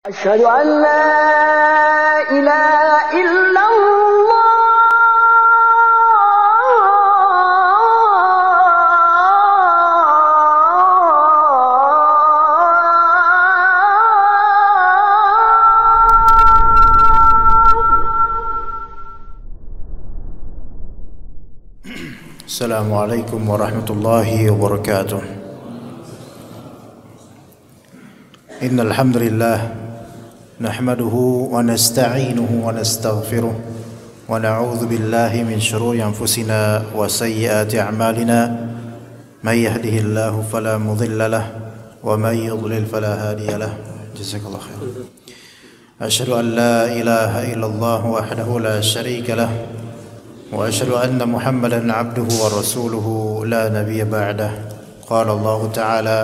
أشهد أن لا إله إلا Assalamualaikum warahmatullahi wabarakatuh. Innal hamdalillah nahmaduhu wa nasta'inuhu wa nastaghfiruh wa na'udzu billahi min shururi anfusina wa sayyiati a'malina may yahdihillahu fala mudilla lahu wa may yudlil fala hadiya lahu. Jazakallahu khairan. Asyhadu an la ilaha illallah wahdahu la syarika lahu وأشهد أن محمدا عبده ورسوله لا نبي بعده. قال الله تعالى: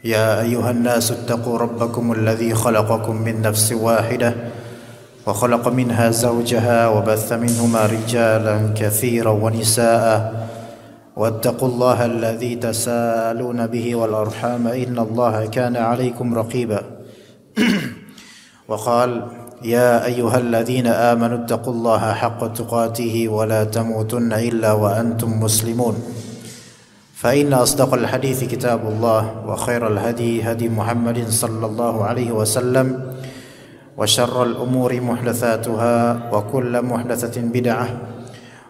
يا أيها الناس اتقوا ربكم الذي خلقكم من نفس واحدة وخلق منها زوجها وبث منهما رجالا كثيرا ونساء واتقوا الله الذي تساءلون به والأرحام إن الله كان عليكم رقيبا. وقال: يا أيها الذين آمنوا اتقوا الله حق تقاته ولا تموتن إلا وأنتم مسلمون. فإن أصدق الحديث كتاب الله وخير الهدي هدي محمد صلى الله عليه وسلم وشر الأمور محدثاتها وكل محدثة بدعة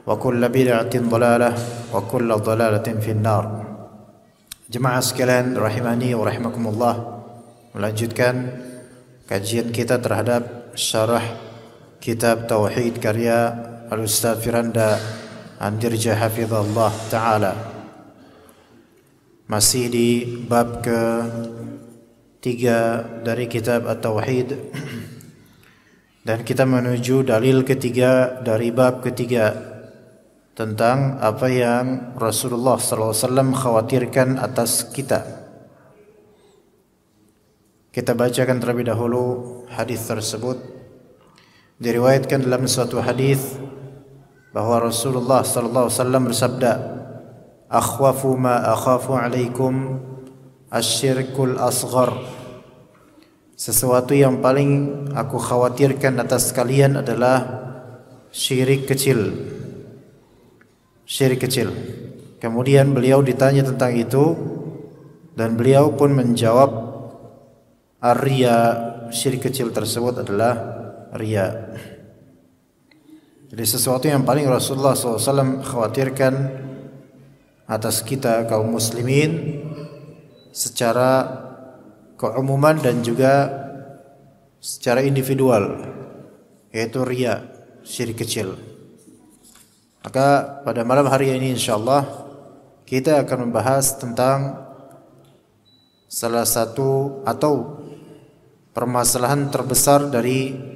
وكل بدعة ضلالة وكل ضلالة في النار. Jemaah sekalian rahimani wa rahimakumullah, melanjutkan kajian kita terhadap syarah kitab Tauhid karya Al-Ustaz Firanda Andirja hafizallah ta'ala. Masih di bab ke-3 dari kitab At-Tauhid, dan kita menuju dalil ketiga dari bab ketiga tentang apa yang Rasulullah SAW khawatirkan atas kita. Kita bacakan terlebih dahulu hadis tersebut. Diriwayatkan dalam suatu hadis bahwa Rasulullah sallallahu alaihi wasallam bersabda, "Akhwafu ma akhafu alaikum asyirkul asghar." Sesuatu yang paling aku khawatirkan atas kalian adalah syirik kecil. Syirik kecil. Kemudian beliau ditanya tentang itu dan beliau pun menjawab, ar-riya, syirik kecil tersebut adalah riya. Jadi sesuatu yang paling Rasulullah SAW khawatirkan atas kita kaum muslimin secara keumuman dan juga secara individual, yaitu riya, syirik kecil. Maka pada malam hari ini insyaallah kita akan membahas tentang salah satu atau permasalahan terbesar dari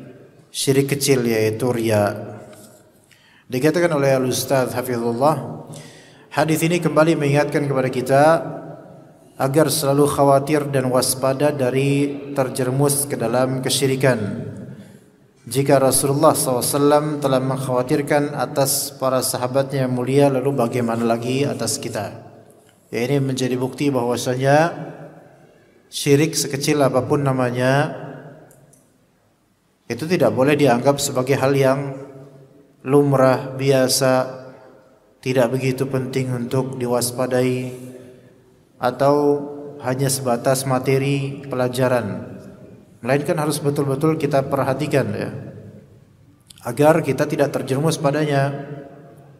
syirik kecil, yaitu riya. Dikatakan oleh Al-Ustaz Hafizullah, hadis ini kembali mengingatkan kepada kita agar selalu khawatir dan waspada dari terjerumus ke dalam kesyirikan. Jika Rasulullah SAW telah mengkhawatirkan atas para sahabatnya yang mulia, lalu bagaimana lagi atas kita? Ya, ini menjadi bukti bahwasanya syirik sekecil apapun namanya itu tidak boleh dianggap sebagai hal yang lumrah, biasa, tidak begitu penting untuk diwaspadai atau hanya sebatas materi pelajaran. Melainkan harus betul-betul kita perhatikan, ya, agar kita tidak terjerumus padanya,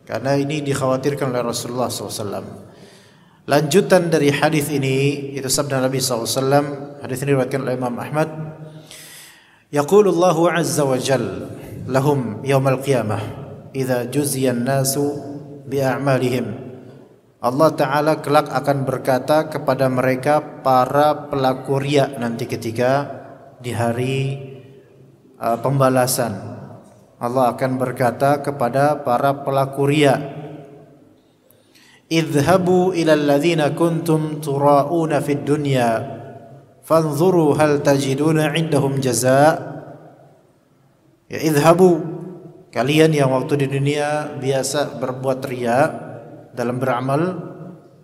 karena ini dikhawatirkan oleh Rasulullah SAW. Lanjutan dari hadis ini itu sabda Nabi SAW. Hadis ini diriwayatkan oleh Imam Ahmad. Yaqulullahu azza wa jalla lahum yaumal qiyamah idza juziya an-nasu bi a'malihim. Allah Ta'ala kelak akan berkata kepada mereka para pelaku riya nanti ketika di hari pembalasan. Allah akan berkata kepada para pelaku riya, idhabu ila alladhina kuntum tura'una fid dunya fanzuru hal tajiduna indahum jazaa. Ya, idhabu, kalian yang waktu di dunia biasa berbuat riya dalam beramal,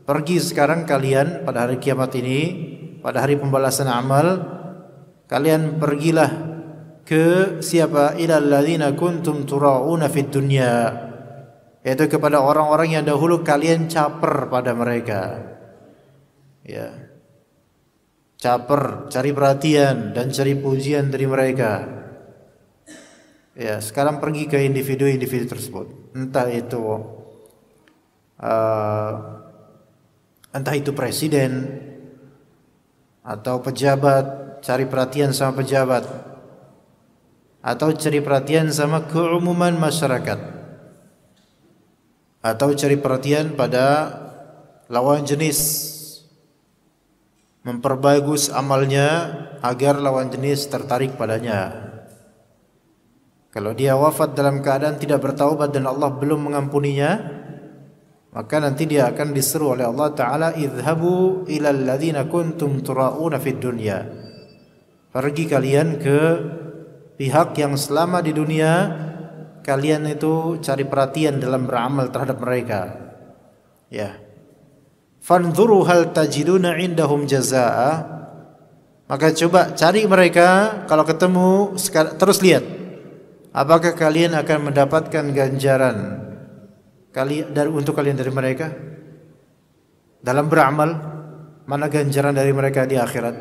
pergi sekarang kalian pada hari kiamat ini, pada hari pembalasan amal, kalian pergilah ke siapa? Ilal ladzina kuntum tura'una fid dunya, yaitu kepada orang-orang yang dahulu kalian caper pada mereka. Ya. Caper, cari perhatian dan cari pujian dari mereka. Ya, sekarang pergi ke individu-individu tersebut. Entah itu presiden atau pejabat, cari perhatian sama pejabat, atau cari perhatian sama keumuman masyarakat, atau cari perhatian pada lawan jenis, memperbagus amalnya agar lawan jenis tertarik padanya. Kalau dia wafat dalam keadaan tidak bertaubat dan Allah belum mengampuninya, maka nanti dia akan diseru oleh Allah Ta'ala, idhabu ilal ladzina kuntum tura'una fid dunya, pergi kalian ke pihak yang selama di dunia kalian itu cari perhatian dalam beramal terhadap mereka. Ya. Fanzuru hal tajiduna indahum jazaa, maka coba cari mereka, kalau ketemu terus lihat apakah kalian akan mendapatkan ganjaran untuk kalian dari mereka dalam beramal. Mana ganjaran dari mereka di akhirat?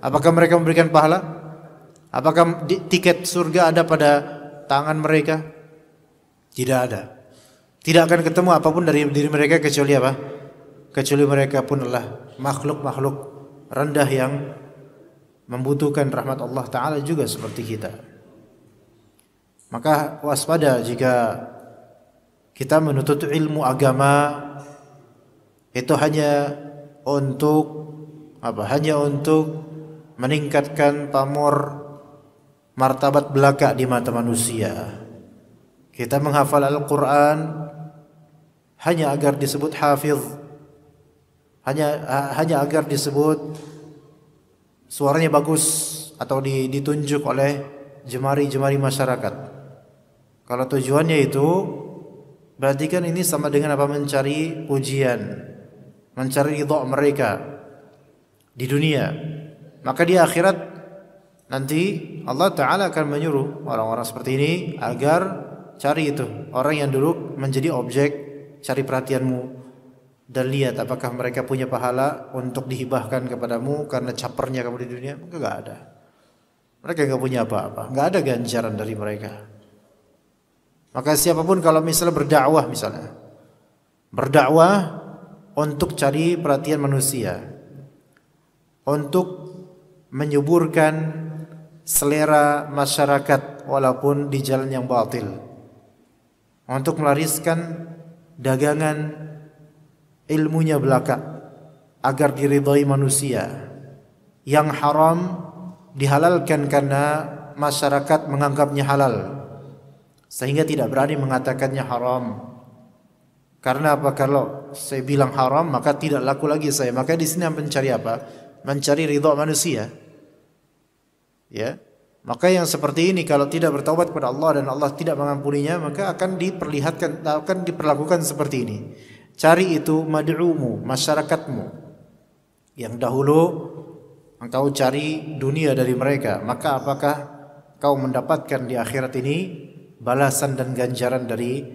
Apakah mereka memberikan pahala? Apakah tiket surga ada pada tangan mereka? Tidak ada. Tidak akan ketemu apapun dari diri mereka kecuali apa? Kecuali mereka pun adalah makhluk-makhluk rendah yang membutuhkan rahmat Allah Ta'ala juga seperti kita. Maka waspada jika kita menuntut ilmu agama itu hanya untuk apa? Hanya untuk meningkatkan pamor martabat belaka di mata manusia. Kita menghafal Al-Quran hanya agar disebut hafiz, hanya agar disebut suaranya bagus atau ditunjuk oleh jemari-jemari masyarakat. Kalau tujuannya itu, berarti kan ini sama dengan apa? Mencari pujian, mencari ridha mereka di dunia. Maka di akhirat nanti Allah Ta'ala akan menyuruh orang-orang seperti ini agar cari itu orang yang dulu menjadi objek cari perhatianmu, dan lihat apakah mereka punya pahala untuk dihibahkan kepadamu karena capernya kamu di dunia. Maka enggak ada. Mereka enggak punya apa-apa, enggak ada ganjaran dari mereka. Maka siapapun kalau misalnya berdakwah untuk cari perhatian manusia, untuk menyuburkan selera masyarakat walaupun di jalan yang batil, untuk melariskan dagangan ilmunya belaka agar diridhai manusia, yang haram dihalalkan karena masyarakat menganggapnya halal sehingga tidak berani mengatakannya haram. Karena apa? Kalau saya bilang haram maka tidak laku lagi saya. Maka di sini mencari apa? Mencari ridha manusia. Ya. Maka yang seperti ini kalau tidak bertaubat kepada Allah dan Allah tidak mengampuninya, maka akan diperlakukan seperti ini. Cari itu mad'umu, masyarakatmu yang dahulu engkau cari dunia dari mereka, maka apakah kau mendapatkan di akhirat ini balasan dan ganjaran dari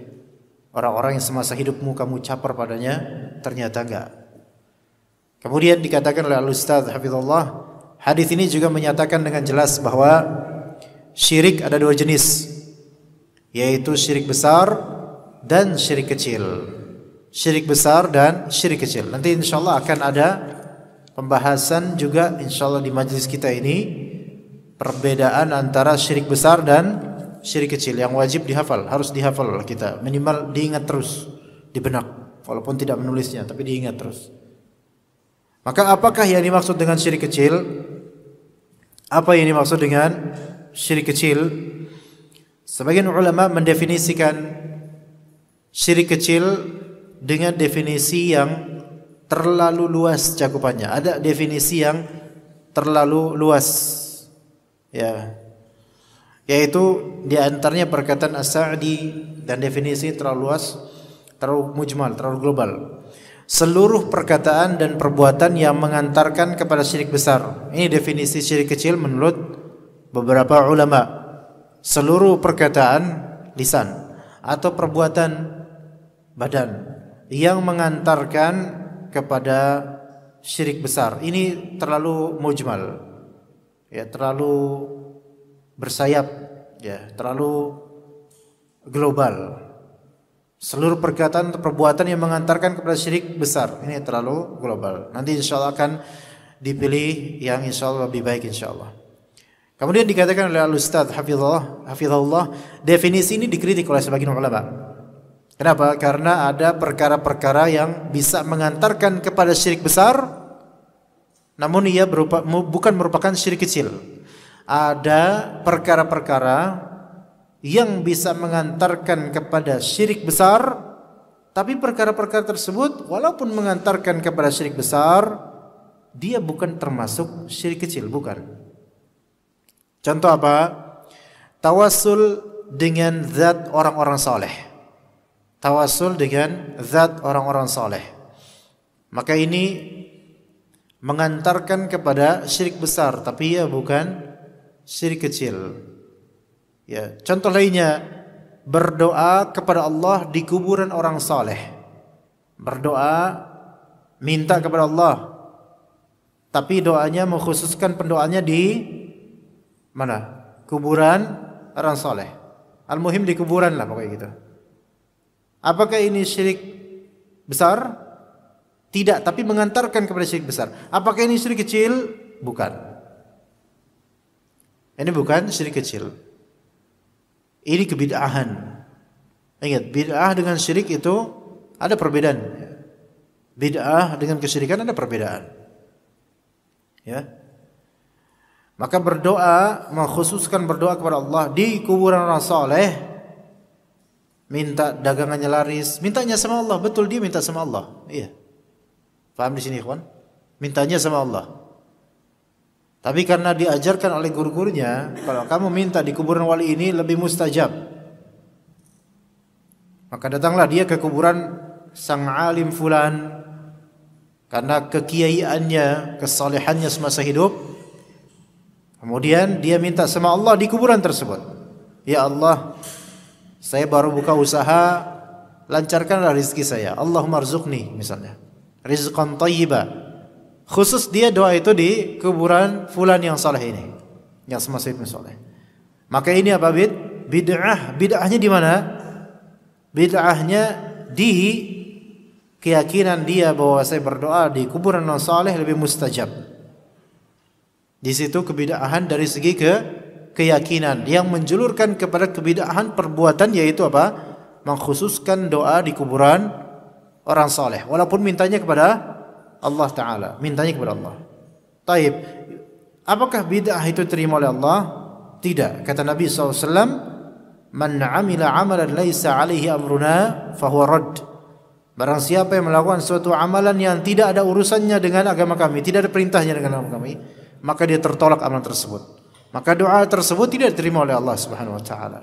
orang-orang yang semasa hidupmu kamu caper padanya? Ternyata enggak. Kemudian dikatakan oleh Al-Ustaz Hafizullah, hadis ini juga menyatakan dengan jelas bahwa syirik ada dua jenis, yaitu syirik besar dan syirik kecil. Syirik besar dan syirik kecil. Nanti insyaallah akan ada pembahasan juga insyaallah di majelis kita ini, perbedaan antara syirik besar dan syirik kecil yang wajib dihafal, harus dihafal oleh kita, minimal diingat terus di benak, walaupun tidak menulisnya tapi diingat terus. Maka apakah yang dimaksud dengan syirik kecil? Apa yang dimaksud dengan syirik kecil? Sebagian ulama mendefinisikan syirik kecil dengan definisi yang terlalu luas cakupannya. Ada definisi yang terlalu luas, ya, yaitu di antaranya perkataan As-Sa'di, dan definisi terlalu luas, terlalu mujmal, terlalu global. Seluruh perkataan dan perbuatan yang mengantarkan kepada syirik besar. Ini definisi syirik kecil menurut beberapa ulama, seluruh perkataan lisan atau perbuatan badan yang mengantarkan kepada syirik besar ini terlalu mujmal, ya, terlalu bersayap, ya, terlalu global. Seluruh perkataan atau perbuatan yang mengantarkan kepada syirik besar ini terlalu global. Nanti insyaallah akan dipilih yang insyaallah lebih baik insyaallah. Kemudian dikatakan oleh Al-Ustaz Hafizahullah, definisi ini dikritik oleh sebagian ulama. Kenapa? Karena ada perkara-perkara yang bisa mengantarkan kepada syirik besar, namun ia bukan merupakan syirik kecil. Ada perkara-perkara yang bisa mengantarkan kepada syirik besar, tapi perkara-perkara tersebut walaupun mengantarkan kepada syirik besar, dia bukan termasuk syirik kecil, bukan. Contoh apa? Tawassul dengan zat orang-orang saleh. Tawassul dengan zat orang-orang saleh. Maka ini mengantarkan kepada syirik besar, tapi ia bukan syirik kecil. Ya, contoh lainnya, berdoa kepada Allah di kuburan orang saleh. Berdoa minta kepada Allah, tapi doanya mengkhususkan pendoanya di mana? Kuburan orang saleh. Al-muhim di kuburan lah pokoknya gitu. Apakah ini syirik besar? Tidak, tapi mengantarkan kepada syirik besar. Apakah ini syirik kecil? Bukan. Ini bukan syirik kecil. Ini kebid'ahan. Ingat, bid'ah dengan syirik itu ada perbedaan. Bid'ah dengan kesyirikan ada perbedaan. Ya. Maka berdoa, mengkhususkan berdoa kepada Allah di kuburan orang saleh, minta dagangannya laris, mintanya sama Allah. Betul, dia minta sama Allah. Iya. Paham di sini, ikhwan? Mintanya sama Allah. Tapi karena diajarkan oleh guru-gurunya, kalau kamu minta di kuburan wali ini lebih mustajab, maka datanglah dia ke kuburan sang alim fulan, karena kekiaiannya, kesalehannya semasa hidup. Kemudian dia minta sama Allah di kuburan tersebut, ya Allah, saya baru buka usaha, lancarkanlah rezeki saya. Allahumma arzuqni, misalnya, rizqan thayyiba. Khusus dia doa itu di kuburan fulan yang saleh ini, yang semasa hidup saleh. Maka ini apa? Bid'ah. Bid'ahnya di mana? Bid'ahnya di keyakinan dia bahwa saya berdoa di kuburan orang saleh lebih mustajab. Di situ kebid'ahan dari segi keyakinan yang menjulurkan kepada kebid'ahan perbuatan, yaitu apa? Mengkhususkan doa di kuburan orang saleh walaupun mintanya kepada Allah Ta'ala, mintanya kepada Allah. Taib, apakah bid'ah itu terima oleh Allah? Tidak. Kata Nabi SAW, man amila amalan laisa alaihi amruna fahuwa radd. Barang siapa yang melakukan suatu amalan yang tidak ada urusannya dengan agama kami, tidak ada perintahnya dengan agama kami, maka dia tertolak amalan tersebut. Maka doa tersebut tidak diterima oleh Allah Subhanahu wa taala.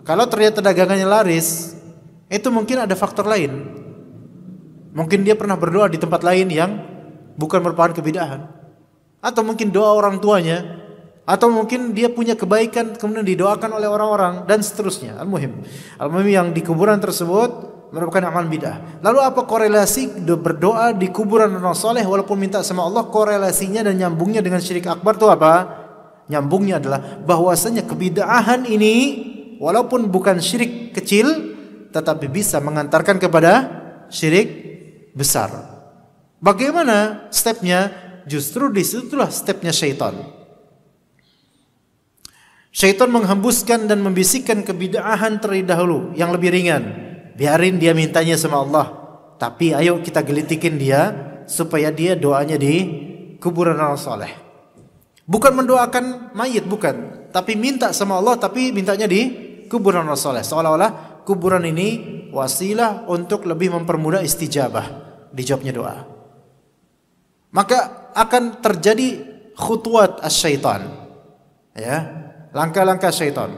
Kalau ternyata dagangannya laris, itu mungkin ada faktor lain. Mungkin dia pernah berdoa di tempat lain yang bukan merupakan kebid'ahan, atau mungkin doa orang tuanya, atau mungkin dia punya kebaikan kemudian didoakan oleh orang-orang dan seterusnya. Al-muhim yang di kuburan tersebut merupakan amal bid'ah. Lalu apa korelasi berdoa di kuburan orang saleh walaupun minta sama Allah? Korelasinya dan nyambungnya dengan syirik akbar itu apa? Nyambungnya adalah bahwasanya kebid'ahan ini walaupun bukan syirik kecil, tetapi bisa mengantarkan kepada syirik besar. Bagaimana stepnya? Justru disitulah stepnya syaitan. Syaitan menghembuskan dan membisikkan kebid'ahan terlebih dahulu yang lebih ringan. Biarin dia mintanya sama Allah, tapi ayo kita gelitikin dia supaya dia doanya di kuburan orang saleh. Bukan mendoakan mayit, bukan, tapi minta sama Allah, tapi mintanya di kuburan orang saleh. Seolah-olah kuburan ini wasilah untuk lebih mempermudah istijabah, dijawabnya doa. Maka akan terjadi khutuwat as-syaitan, ya, langkah-langkah syaitan.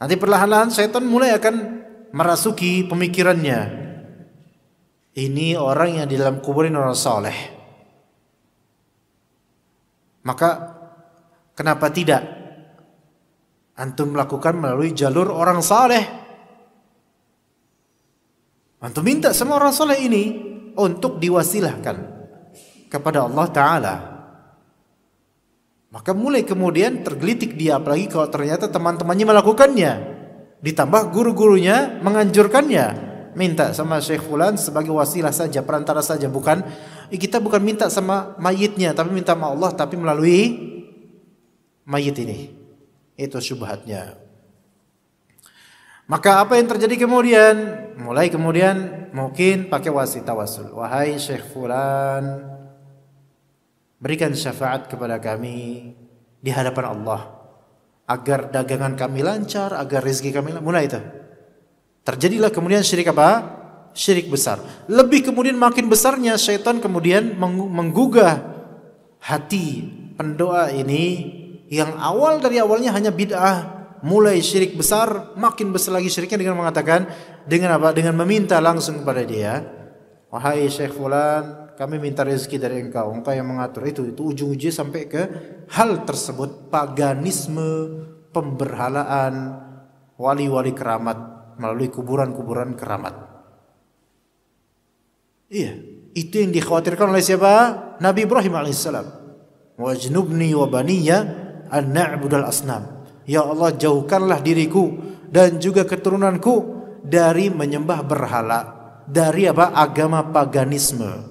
Nanti perlahan-lahan syaitan mulai akan merasuki pemikirannya. Ini orang yang di dalam kuburan orang saleh. Maka Kenapa tidak antum lakukan melalui jalur orang saleh? Antum minta sama orang saleh ini untuk diwasilahkan kepada Allah Ta'ala. Maka mulai kemudian tergelitik dia, apalagi kalau ternyata teman-temannya melakukannya, ditambah guru-gurunya menganjurkannya. Minta sama Syekh Fulan sebagai wasilah saja, perantara saja, bukan kita bukan minta sama mayitnya, tapi minta sama Allah, tapi melalui mayit ini. Itu syubhatnya. Maka apa yang terjadi kemudian? Mulai kemudian mungkin pakai tawasul. Wahai Syekh Fulan, berikan syafaat kepada kami di hadapan Allah agar dagangan kami lancar, agar rezeki kami lancar. Mulai itu. Terjadilah kemudian syirik apa? Syirik besar. Lebih kemudian makin besarnya syaitan kemudian menggugah hati pendoa ini yang dari awalnya hanya bid'ah, mulai syirik besar, makin besar lagi syiriknya dengan mengatakan, dengan apa? Dengan meminta langsung kepada dia, wahai Syekh Fulan, kami minta rezeki dari engkau yang mengatur. Itu ujung-ujungnya sampai ke hal tersebut, paganisme, pemberhalaan wali-wali keramat melalui kuburan-kuburan keramat. Iya, itu yang dikhawatirkan oleh siapa? Nabi Ibrahim alaihissalam. Wajnubni wa baniya an na'budal asnam. Ya Allah, jauhkanlah diriku dan juga keturunanku dari menyembah berhala, dari apa? Agama paganisme.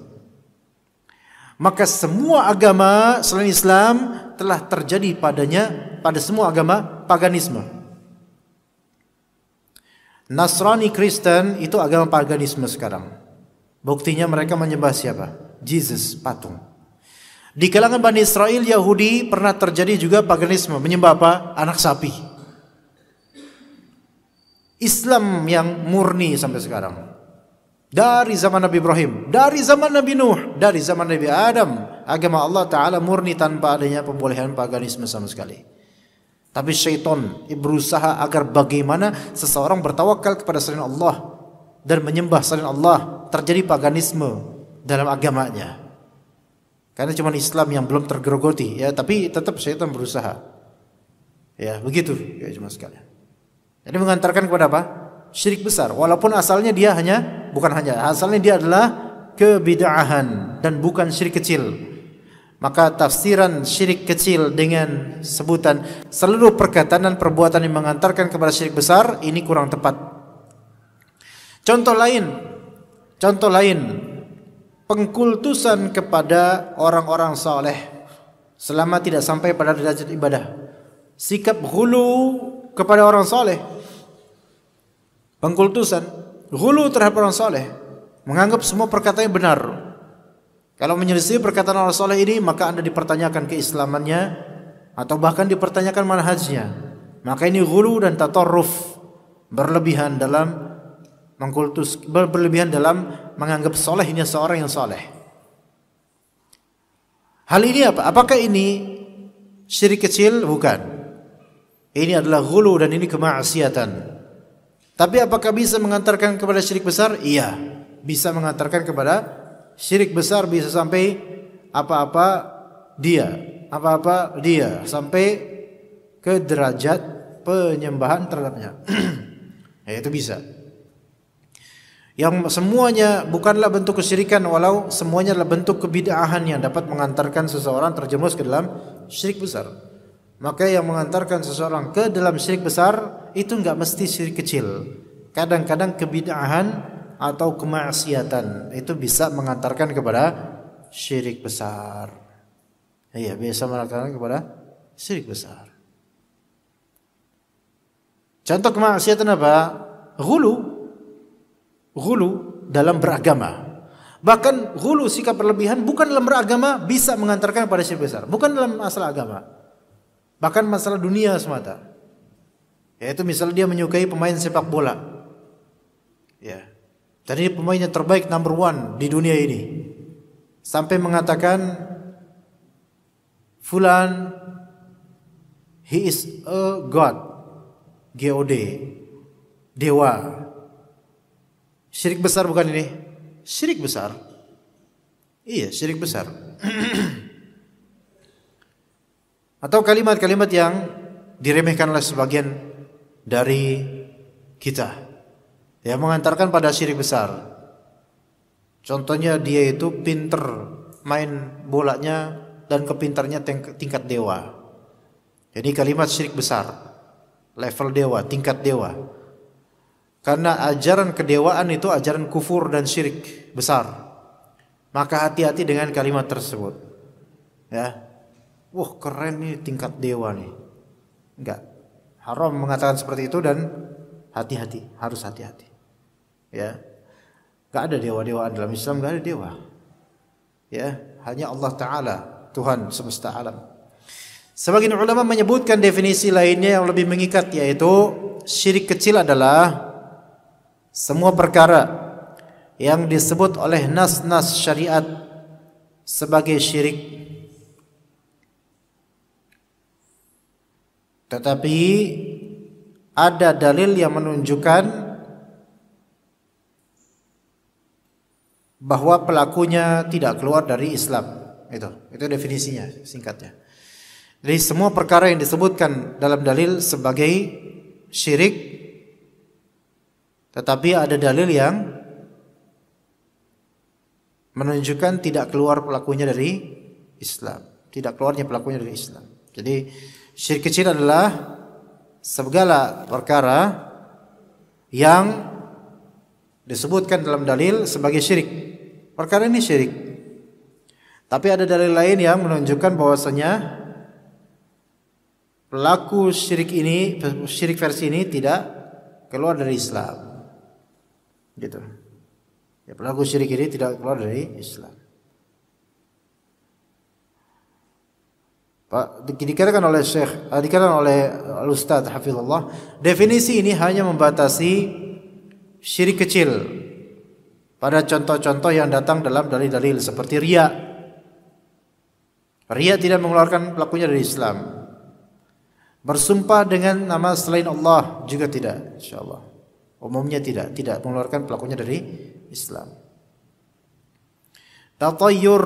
Maka semua agama selain Islam telah terjadi pada semua agama paganisme. Nasrani, Kristen itu agama paganisme sekarang. Buktinya mereka menyembah siapa? Jesus, patung. Di kalangan Bani Israel, Yahudi pernah terjadi juga paganisme, menyembah apa? Anak sapi. Islam yang murni sampai sekarang. Dari zaman Nabi Ibrahim, dari zaman Nabi Nuh, dari zaman Nabi Adam, agama Allah Ta'ala murni tanpa adanya pembolehan paganisme sama sekali. Tapi syaitan berusaha agar bagaimana seseorang bertawakal kepada selain Allah dan menyembah selain Allah, terjadi paganisme dalam agamanya. Karena cuma Islam yang belum tergerogoti, ya, tapi tetap syaitan berusaha. Ya, begitu ya cuma sekalian. Jadi mengantarkan kepada apa? Syirik besar. Walaupun asalnya dia asalnya dia adalah kebid'ahan dan bukan syirik kecil. Maka tafsiran syirik kecil dengan sebutan seluruh perkataan dan perbuatan yang mengantarkan kepada syirik besar ini kurang tepat. Contoh lain, pengkultusan kepada orang-orang saleh selama tidak sampai pada derajat ibadah. Sikap ghulu kepada orang saleh. Pengkultusan, ghulu terhadap orang saleh, menganggap semua perkataannya benar. Kalau menyelisih perkataan orang saleh ini, maka Anda dipertanyakan keislamannya atau bahkan dipertanyakan manhajnya. Maka ini ghulu dan tatarruf, berlebihan dalam menganggap saleh ini seorang yang saleh. Hal ini apa? Apakah ini syirik kecil? Bukan. Ini adalah ghulu dan ini kemaksiatan. Tapi apakah bisa mengantarkan kepada syirik besar? Iya, bisa mengantarkan kepada syirik besar, bisa sampai apa-apa dia sampai ke derajat penyembahan terhadapnya. Ya, itu bisa. Yang semuanya bukanlah bentuk kesyirikan, walau semuanya adalah bentuk kebid'ahan yang dapat mengantarkan seseorang terjerumus ke dalam syirik besar. Maka yang mengantarkan seseorang ke dalam syirik besar itu enggak mesti syirik kecil. Kadang-kadang kebid'ahan atau kemaksiatan itu bisa mengantarkan kepada syirik besar. Iya, bisa mengantarkan kepada syirik besar. Contoh kemaksiatan apa? Ghulu dalam beragama. Bahkan ghulu, sikap berlebihan bukan dalam beragama, bisa mengantarkan pada syirik besar. Bukan dalam masalah agama, bahkan masalah dunia semata. Yaitu misalnya dia menyukai pemain sepak bola, ya, tadi pemainnya terbaik, number one di dunia ini, sampai mengatakan Fulan, he is a god, God, dewa. Syirik besar bukan ini? Syirik besar. Iya, syirik besar. Atau kalimat-kalimat yang diremehkan oleh sebagian dari kita, yang mengantarkan pada syirik besar. Contohnya dia itu pinter main bolanya dan kepintarnya tingkat dewa. Jadi kalimat syirik besar, level dewa, tingkat dewa. Karena ajaran kedewaan itu ajaran kufur dan syirik besar. Maka hati-hati dengan kalimat tersebut. Ya. Wah, keren nih tingkat dewa nih. Enggak. Haram mengatakan seperti itu dan hati-hati, harus hati-hati. Ya. Enggak ada dewa-dewaan dalam Islam, enggak ada dewa. Ya, hanya Allah Ta'ala, Tuhan semesta alam. Sebagian ulama menyebutkan definisi lainnya yang lebih mengikat, yaitu syirik kecil adalah semua perkara yang disebut oleh nas-nas syariat sebagai syirik, tetapi ada dalil yang menunjukkan bahwa pelakunya tidak keluar dari Islam. Itu definisinya singkatnya. Jadi semua perkara yang disebutkan dalam dalil sebagai syirik, tetapi ada dalil yang menunjukkan tidak keluar pelakunya dari Islam, tidak keluarnya pelakunya dari Islam. Jadi syirik kecil adalah segala perkara yang disebutkan dalam dalil sebagai syirik. Perkara ini syirik, tapi ada dalil lain yang menunjukkan bahwasanya pelaku syirik ini, syirik versi ini tidak keluar dari Islam. Gitu. Ya, pelaku syirik ini tidak keluar dari Islam. Pak, dikatakan oleh Syekh, dikatakan oleh Al-Ustaz Hafizullah, definisi ini hanya membatasi syirik kecil pada contoh-contoh yang datang dalam dalil-dalil seperti riya. Riya tidak mengeluarkan pelakunya dari Islam. Bersumpah dengan nama selain Allah juga tidak, insyaallah. Umumnya tidak mengeluarkan pelakunya dari Islam. Tatayyur,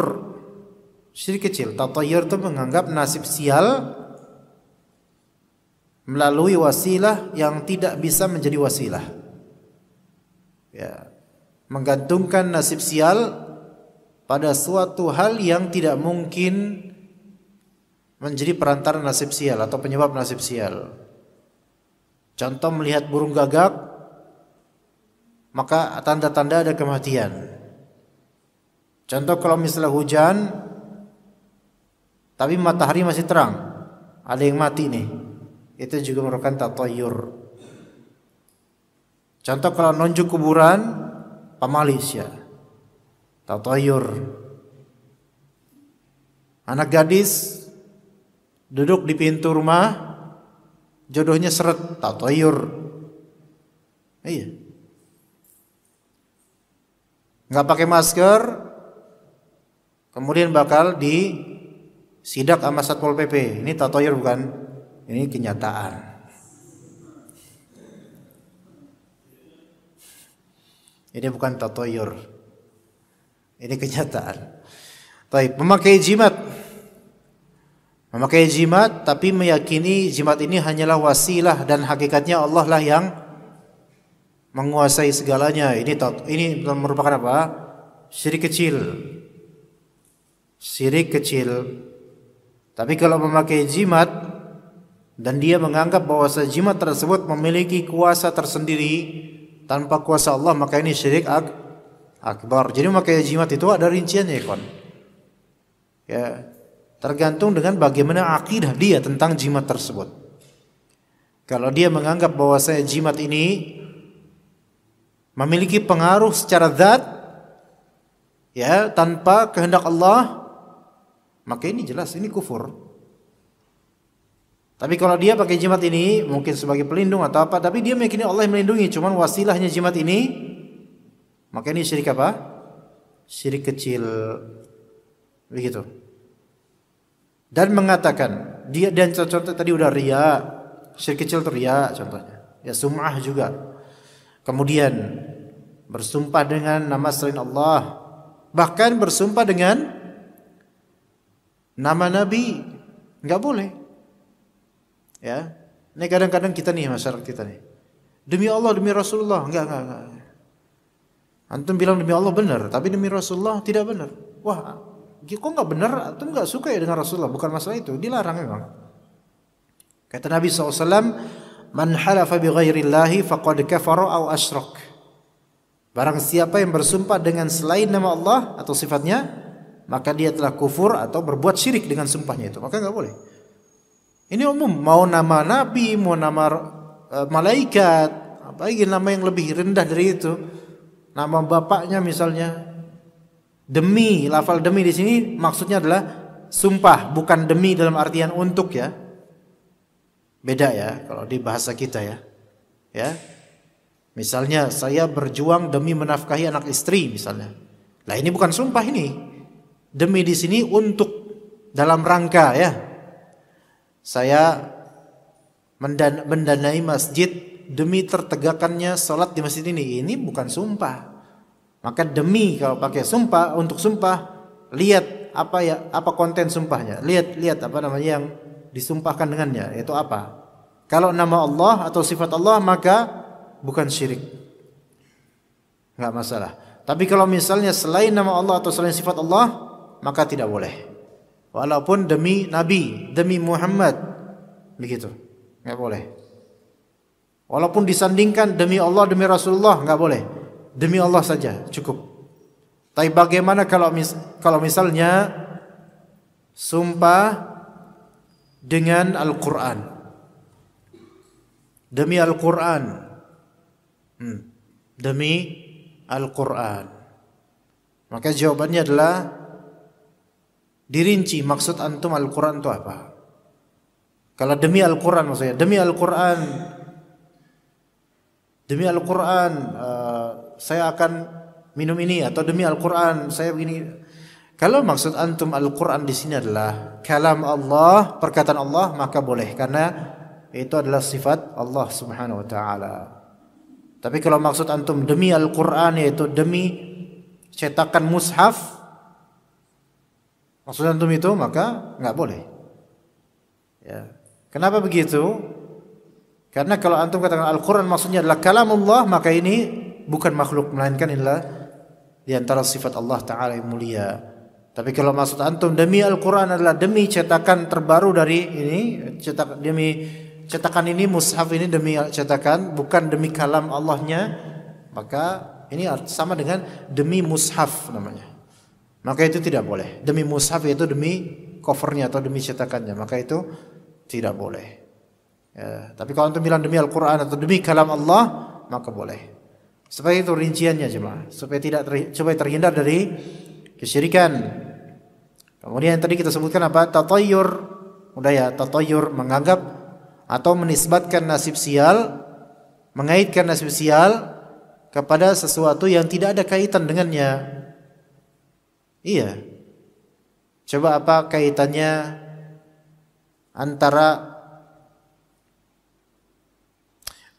syirik kecil. Tatayyur itu menganggap nasib sial melalui wasilah yang tidak bisa menjadi wasilah. Ya, menggantungkan nasib sial pada suatu hal yang tidak mungkin menjadi perantara nasib sial atau penyebab nasib sial. Contoh melihat burung gagak, maka tanda-tanda ada kematian. Contoh kalau misalnya hujan tapi matahari masih terang, ada yang mati nih, itu juga merupakan tatayyur. Contoh kalau nunjuk kuburan, pamalis ya, tatayyur. Anak gadis duduk di pintu rumah, jodohnya seret, tatayyur. Iya. Nggak pakai masker, kemudian bakal disidak sama Satpol PP. Ini tatayyur bukan? Ini kenyataan. Ini bukan tatayyur. Ini kenyataan. Baik, memakai jimat. Memakai jimat tapi meyakini jimat ini hanyalah wasilah dan hakikatnya Allah lah yang menguasai segalanya. Ini merupakan apa? Syirik kecil. Syirik kecil. Tapi kalau memakai jimat dan dia menganggap bahwa jimat tersebut memiliki kuasa tersendiri tanpa kuasa Allah, maka ini syirik akbar. Jadi memakai jimat itu ada rinciannya, kon. Ya, tergantung dengan bagaimana akidah dia tentang jimat tersebut. Kalau dia menganggap bahwa jimat ini memiliki pengaruh secara zat, ya, tanpa kehendak Allah, maka ini jelas ini kufur. Tapi kalau dia pakai jimat ini mungkin sebagai pelindung atau apa, tapi dia meyakini Allah yang melindungi, cuman wasilahnya jimat ini, maka ini syirik apa? Syirik kecil. Begitu. Dan mengatakan dia, dan contoh tadi udah riya, syirik kecil itu riya contohnya. Ya, sum'ah juga. Kemudian bersumpah dengan nama selain Allah, bahkan bersumpah dengan nama Nabi, enggak boleh. Ya. Ini kadang-kadang kita nih, masyarakat kita nih. Demi Allah, demi Rasulullah, enggak. Antum bilang demi Allah benar, tapi demi Rasulullah tidak benar. Wah, kok enggak benar? Antum enggak suka ya dengan Rasulullah, bukan masalah itu, dilarang memang. Kata Nabi SAW, man halafa bi ghairillahi faqad kafara aw asyrak. Barang siapa yang bersumpah dengan selain nama Allah atau sifatnya, maka dia telah kufur atau berbuat syirik dengan sumpahnya itu. Maka enggak boleh. Ini umum, mau nama nabi, mau nama malaikat, apalagi nama yang lebih rendah dari itu. Nama bapaknya misalnya. Demi, lafal demi di sini maksudnya adalah sumpah, bukan demi dalam artian untuk ya. Beda ya kalau di bahasa kita ya. Ya. Misalnya saya berjuang demi menafkahi anak istri misalnya. Lah ini bukan sumpah ini. Demi di sini untuk, dalam rangka ya. Saya mendanai masjid demi tertegakkannya salat di masjid ini. Ini bukan sumpah. Maka demi, kalau pakai sumpah, untuk sumpah, lihat apa konten sumpahnya. Lihat apa namanya yang disumpahkan dengannya, yaitu apa. Kalau nama Allah atau sifat Allah maka bukan syirik, nggak masalah. Tapi kalau misalnya selain nama Allah atau selain sifat Allah, maka tidak boleh. Walaupun demi Nabi, demi Muhammad, begitu, nggak boleh. Walaupun disandingkan demi Allah, demi Rasulullah, nggak boleh. Demi Allah saja cukup. Tapi bagaimana kalau misalnya sumpah dengan Al-Quran, demi Al-Quran, demi Al-Quran, maka jawabannya adalah dirinci maksud antum Al-Quran itu apa. Kalau demi Al-Quran maksudnya, demi Al-Quran, saya akan minum ini, atau demi Al-Quran saya begini. Kalau maksud antum Al-Quran di sini adalah kalam Allah, perkataan Allah, maka boleh, karena itu adalah sifat Allah Subhanahu wa taala. Tapi kalau maksud antum demi Al-Quran, yaitu demi cetakan mushaf, maksud antum itu, maka enggak boleh. Ya. Kenapa begitu? Karena kalau antum katakan Al-Quran maksudnya adalah kalamullah, maka ini bukan makhluk, melainkan inilah di antara sifat Allah Ta'ala yang mulia. Tapi kalau maksud antum demi Al-Quran adalah demi cetakan terbaru dari ini, demi cetakan ini, mushaf ini demi cetakan, bukan demi kalam Allahnya, maka ini sama dengan demi mushaf namanya. Maka itu tidak boleh. Demi mushaf itu demi covernya atau demi cetakannya, maka itu tidak boleh. Ya, tapi kalau antum bilang demi Al-Quran atau demi kalam Allah, maka boleh. Supaya itu rinciannya jemaah, supaya terhindar dari kesyirikan. Kemudian yang tadi kita sebutkan apa? Tatayyur. Udah ya, tatayyur, menganggap atau menisbatkan nasib sial, mengaitkan nasib sial kepada sesuatu yang tidak ada kaitan dengannya. Iya. Coba apa kaitannya antara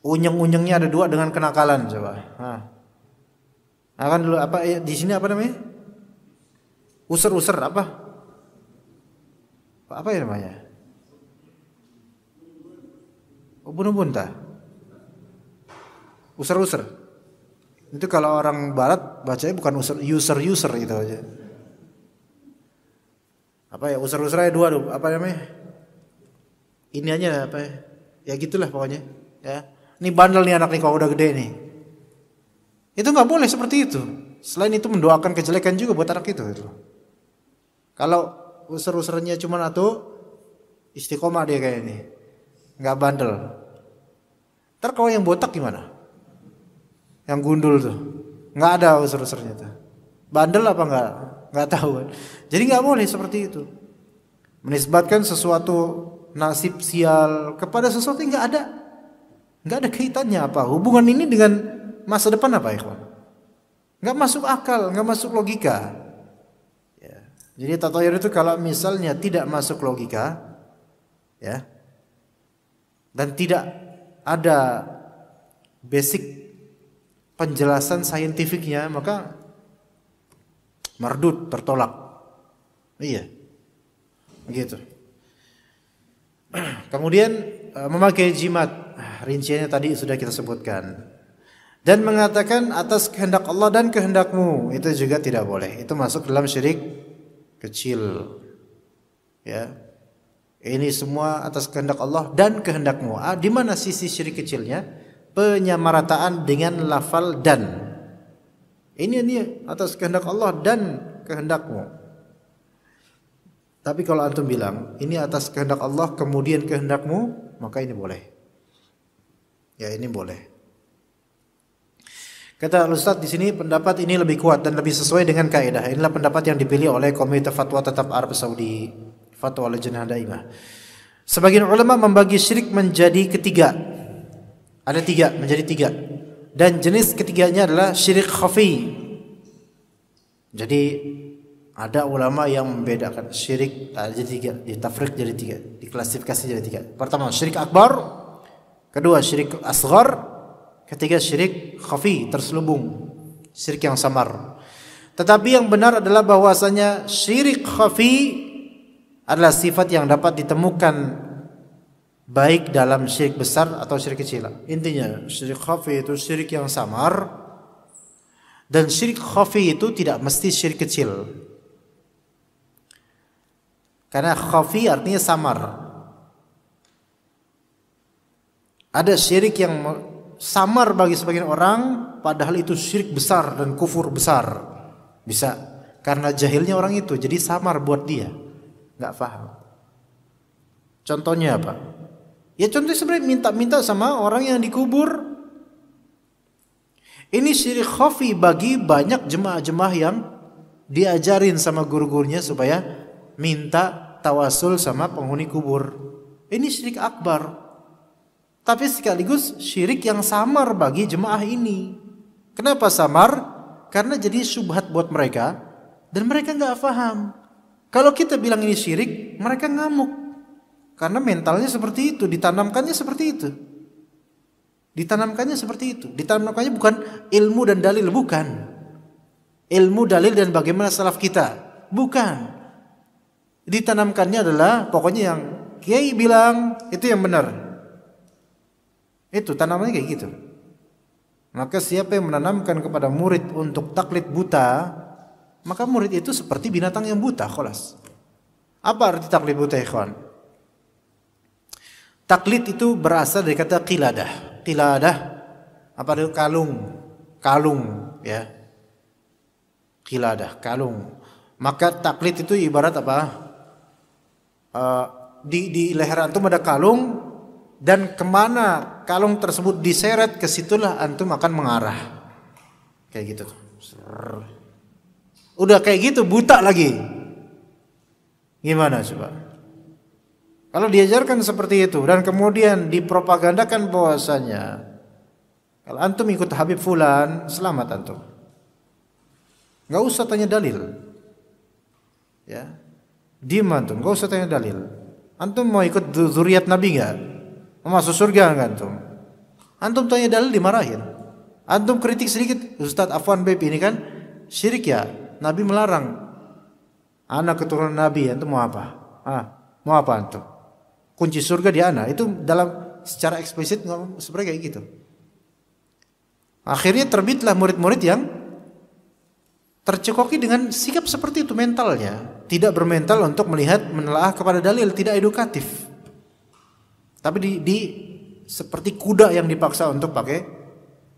unyeng-unyengnya ada dua dengan kenakalan, coba. Kan dulu apa di sini apa namanya? User apa? Apa ya namanya? Ubun-ubun tah. User. Itu kalau orang barat bacanya bukan user gitu aja. Apa ya, user-usernya dua tuh, apa namanya? Ini aja apa ya? Ya gitulah pokoknya, ya. Ini bandel nih anak nih kalau udah gede nih. Itu nggak boleh seperti itu. Selain itu mendoakan kejelekan juga buat anak itu. Kalau user-usernya cuma atau istiqomah dia kayak ini, nggak bandel. Ntar kalau yang botak gimana? Yang gundul tuh, nggak ada user-usernya tuh. Bandel apa nggak tahu kan. Jadi nggak boleh seperti itu. Menisbatkan sesuatu nasib sial kepada sesuatu yang nggak ada kaitannya apa. Hubungan ini dengan masa depan apa, ikhwan? Nggak masuk akal, nggak masuk logika. Ya. Jadi tatayyur itu kalau misalnya tidak masuk logika, ya, dan tidak ada basic penjelasan saintifiknya, maka mardud, tertolak. Iya, begitu. Kemudian memakai jimat, rinciannya tadi sudah kita sebutkan. Dan mengatakan atas kehendak Allah dan kehendakmu, itu juga tidak boleh. Itu masuk dalam syirik kecil. Ya. Ini semua atas kehendak Allah dan kehendakmu. Di mana sisi syirik kecilnya? Penyamarataan dengan lafal dan. Ini atas kehendak Allah dan kehendakmu. Tapi kalau antum bilang ini atas kehendak Allah kemudian kehendakmu, maka ini boleh. Ya, ini boleh. Kata Ustaz di sini pendapat ini lebih kuat dan lebih sesuai dengan kaidah. Inilah pendapat yang dipilih oleh Komite Fatwa Tetap Arab Saudi, Fatwa Lajnah Daimah. Sebagian ulama membagi syirik menjadi ketiga. Ada tiga, menjadi tiga. Dan jenis ketiganya adalah syirik khafi. Jadi ada ulama yang membedakan syirik jadi tiga, ditafrik jadi tiga, diklasifikasi jadi tiga. Pertama syirik akbar, kedua syirik asghar, ketiga syirik khafi, terselubung, syirik yang samar. Tetapi yang benar adalah bahwasanya syirik khafi adalah sifat yang dapat ditemukan baik dalam syirik besar atau syirik kecil. Intinya syirik khafi itu syirik yang samar, dan syirik khafi itu tidak mesti syirik kecil. Karena khafi artinya samar. Ada syirik yang samar bagi sebagian orang, padahal itu syirik besar dan kufur besar. Bisa karena jahilnya orang itu, jadi samar buat dia, nggak paham. Contohnya apa? Ya contohnya sebenarnya minta-minta sama orang yang dikubur. Ini syirik khafi bagi banyak jemaah-jemaah yang diajarin sama guru-gurunya supaya minta tawasul sama penghuni kubur. Ini syirik akbar. Tapi sekaligus syirik yang samar bagi jemaah ini. Kenapa samar? Karena jadi syubhat buat mereka dan mereka nggak paham. Kalau kita bilang ini syirik, mereka ngamuk. Karena mentalnya seperti itu, ditanamkannya seperti itu. Ditanamkannya seperti itu. Ditanamkannya bukan ilmu dan dalil, bukan. Ilmu, dalil dan bagaimana salaf kita, bukan. Ditanamkannya adalah pokoknya yang kiai bilang itu yang benar. Itu tanamannya kayak gitu. Maka siapa yang menanamkan kepada murid untuk taklid buta, maka murid itu seperti binatang yang buta, kholas. Apa arti taklid buta, ikhwan? Taklid itu berasal dari kata qiladah. Qiladah apa itu? Kalung, ya. Qiladah, kalung. Maka taklid itu ibarat apa? Di leher antum ada kalung, dan kemana kalung tersebut diseret, ke situlah antum akan mengarah. Kayak gitu. Udah kayak gitu buta lagi. Gimana coba? Kalau diajarkan seperti itu dan kemudian dipropagandakan bahwasanya kalau antum ikut Habib Fulan, selamat antum. Enggak usah tanya dalil. Ya. Diam antum, enggak usah tanya dalil. Antum mau ikut zuriat Nabi enggak? Masuk surga kan antum? Antum tanya dalil dimarahin. Antum kritik sedikit, Ustaz Afwan Beb ini kan syirik ya. Nabi melarang. Anak keturunan Nabi, antum mau apa? Mau apa antum? Kunci surga di anak. Itu dalam secara eksplisit sebenarnya kayak gitu. Akhirnya terbitlah murid-murid yang tercekoki dengan sikap seperti itu mentalnya. Tidak bermental untuk melihat, menelaah kepada dalil, tidak edukatif. Tapi seperti kuda yang dipaksa untuk pakai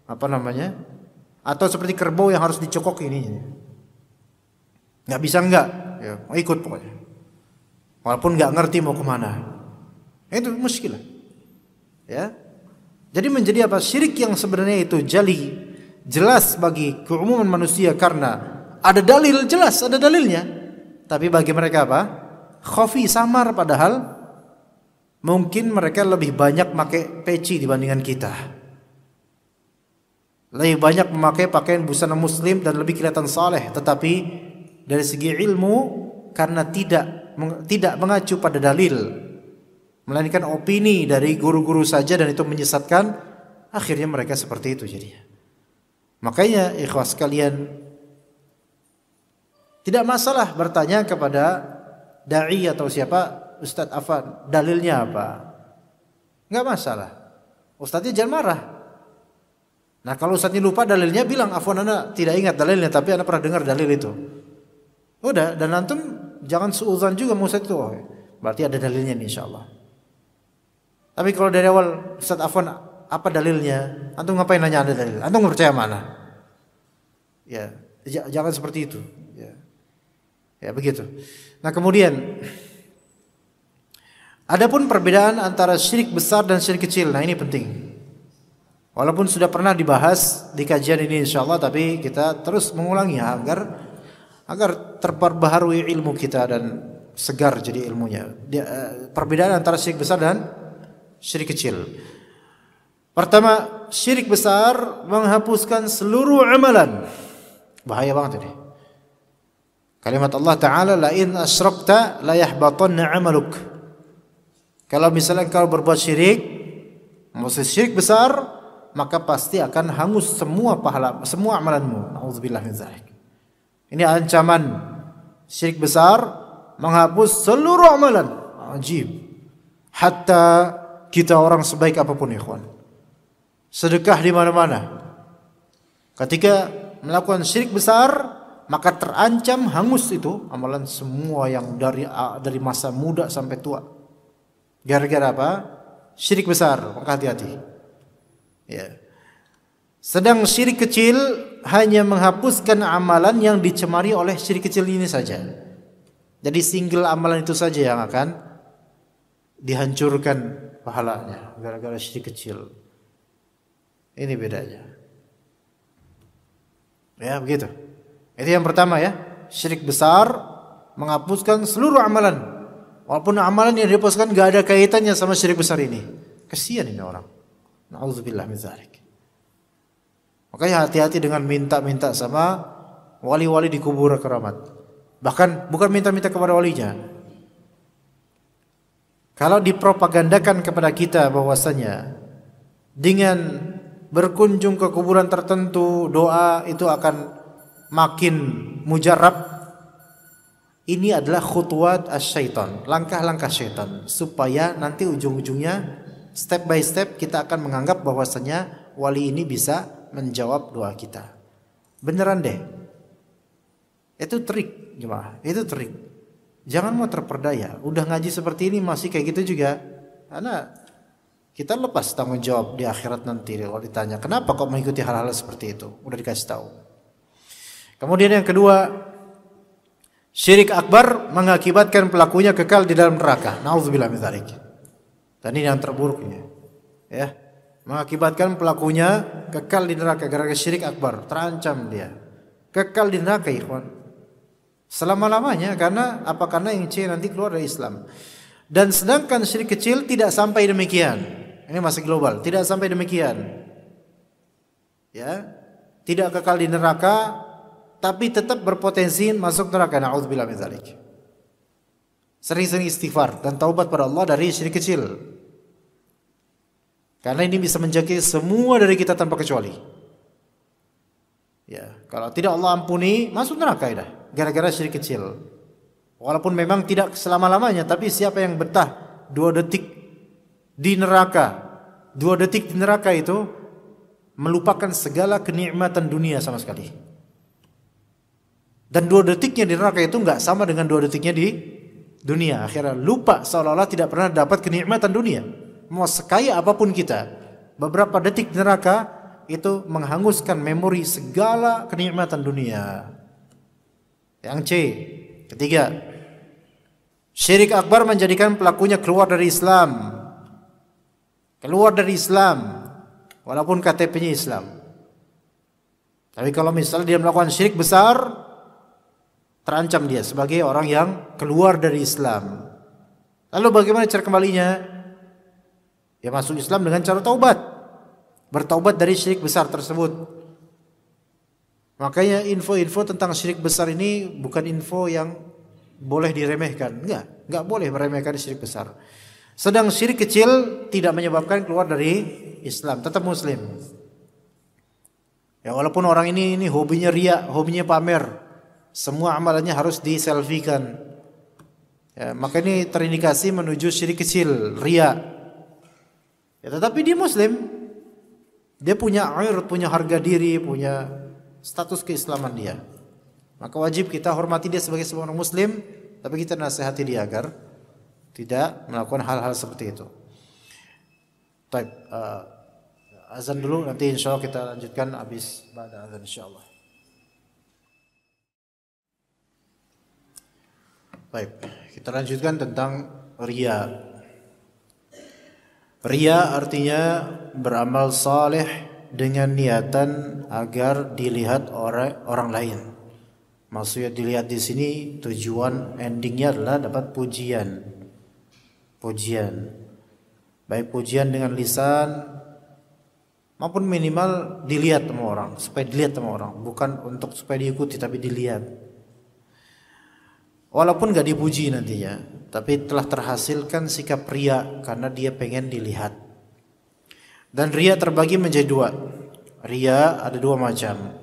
apa namanya? Atau seperti kerbau yang harus dicokok ini. Nggak bisa enggak, ya, mau ikut pokoknya. Walaupun nggak ngerti mau kemana. Itu muskilah. Ya. Jadi menjadi apa? Syirik yang sebenarnya itu jelas bagi keumuman manusia karena ada dalil, jelas ada dalilnya. Tapi bagi mereka apa? Khafi, samar, padahal mungkin mereka lebih banyak pakai peci dibandingkan kita. Lebih banyak memakai pakaian busana muslim dan lebih kelihatan saleh, tetapi dari segi ilmu karena tidak mengacu pada dalil, melainkan opini dari guru-guru saja dan itu menyesatkan, akhirnya mereka seperti itu jadinya. Makanya ikhwas sekalian, tidak masalah bertanya kepada dai atau siapa, Ustadz Afan, dalilnya apa? Enggak masalah. Ustadznya jangan marah. Nah, kalau ustadznya lupa dalilnya, bilang, afwan ana tidak ingat dalilnya, tapi ana pernah dengar dalil itu. Udah, dan antum jangan suudzon juga sama ustadz itu. Oh, berarti ada dalilnya nih insyaallah. Tapi kalau dari awal, Ustadz afwan apa dalilnya? Antum ngapain nanya ada dalil? Antum nggak percaya mana? Ya, jangan seperti itu. Ya begitu. Nah kemudian, adapun perbedaan antara syirik besar dan syirik kecil. Nah ini penting. Walaupun sudah pernah dibahas di kajian ini insyaallah, tapi kita terus mengulangi agar terperbaharui ilmu kita dan segar jadi ilmunya. Perbedaan antara syirik besar dan syirik kecil. Pertama, syirik besar menghapuskan seluruh amalan. Bahaya banget ini. Kalimat Allah Ta'ala, la in asyrakta la yahbatanna amaluk. Kalau misalnya kau berbuat syirik, maksud syirik besar, maka pasti akan hangus semua pahala, semua amalanmu. Nauzubillah min dzalik. Ini ancaman syirik besar menghapus seluruh amalan. Ajib. Hatta kita orang sebaik apapun ikhwan, sedekah di mana-mana, ketika melakukan syirik besar, maka terancam hangus itu amalan semua yang dari masa muda sampai tua. Gara-gara apa? Syirik besar. Maka hati-hati. Ya. Sedang syirik kecil hanya menghapuskan amalan yang dicemari oleh syirik kecil ini saja. Jadi single amalan itu saja yang akan dihancurkan pahalanya gara-gara syirik kecil. Ini bedanya. Ya begitu. Itu yang pertama ya. Syirik besar menghapuskan seluruh amalan. Walaupun amalan yang dihapuskan gak ada kaitannya sama syirik besar ini. Kasihan ini orang. Nauzubillah min dzalik. Makanya hati-hati dengan minta-minta sama wali-wali di kubur keramat. Bahkan bukan minta-minta kepada walinya. Kalau dipropagandakan kepada kita bahwasanya dengan berkunjung ke kuburan tertentu doa itu akan makin mujarab, ini adalah khutuwat asyaiton, langkah-langkah syaitan, supaya nanti ujung-ujungnya step by step kita akan menganggap bahwasanya wali ini bisa menjawab doa kita. Beneran deh. Itu trik, jemaah. Itu trik. Jangan mau terperdaya. Udah ngaji seperti ini masih kayak gitu juga. Karena kita lepas tanggung jawab di akhirat nanti kalau ditanya, kenapa kok mengikuti hal-hal seperti itu? Udah dikasih tahu. Kemudian yang kedua, syirik akbar mengakibatkan pelakunya kekal di dalam neraka. Nauzubillah min dzalik. Dan ini yang terburuknya. Ya. Mengakibatkan pelakunya kekal di neraka gara-gara syirik akbar, terancam dia. Kekal di neraka, ikhwan. Selama-lamanya, karena apa? Karena yang C nanti keluar dari Islam. Dan sedangkan syirik kecil tidak sampai demikian. Ini masih global, tidak sampai demikian. Ya, tidak kekal di neraka, tapi tetap berpotensi masuk neraka. Na'udzubillah min dzalik. Sering-sering istighfar dan taubat pada Allah dari syirik kecil. Karena ini bisa menjangkiti semua dari kita tanpa kecuali. Ya, kalau tidak Allah ampuni, masuk neraka ya. Gara-gara syirik kecil. Walaupun memang tidak selama-lamanya, tapi siapa yang betah 2 detik di neraka, 2 detik di neraka itu melupakan segala kenikmatan dunia sama sekali. Dan 2 detiknya di neraka itu enggak sama dengan 2 detiknya di dunia. Akhirnya lupa seolah-olah tidak pernah dapat kenikmatan dunia. Mau sekaya apapun kita, beberapa detik di neraka itu menghanguskan memori segala kenikmatan dunia. Yang C, ketiga, syirik akbar menjadikan pelakunya keluar dari Islam. Keluar dari Islam walaupun KTP-nya Islam. Tapi kalau misalnya dia melakukan syirik besar, terancam dia sebagai orang yang keluar dari Islam. Lalu bagaimana cara kembalinya? Ya masuk Islam dengan cara taubat. Bertaubat dari syirik besar tersebut. Makanya info-info tentang syirik besar ini bukan info yang boleh diremehkan. Enggak boleh meremehkan syirik besar. Sedang syirik kecil tidak menyebabkan keluar dari Islam, tetap muslim. Ya walaupun orang ini hobinya riya, hobinya pamer, semua amalannya harus diselfiekan. Ya, maka ini terindikasi menuju syirik kecil, riya. Ya, tetapi dia muslim, dia punya punya harga diri, punya status keislaman dia. Maka wajib kita hormati dia sebagai seorang muslim, tapi kita nasihati dia agar tidak melakukan hal-hal seperti itu. Baik, azan dulu, nanti insyaallah kita lanjutkan habis pada azan insyaallah. Baik, kita lanjutkan tentang riya. Riya artinya beramal saleh dengan niatan agar dilihat orang lain. Maksudnya dilihat di sini tujuan endingnya adalah dapat pujian. Baik pujian dengan lisan maupun minimal dilihat sama orang, supaya dilihat sama orang, bukan untuk supaya diikuti tapi dilihat. Walaupun gak dipuji nantinya, tapi telah terhasilkan sikap riya karena dia pengen dilihat. Dan riya terbagi menjadi dua. Riya ada dua macam.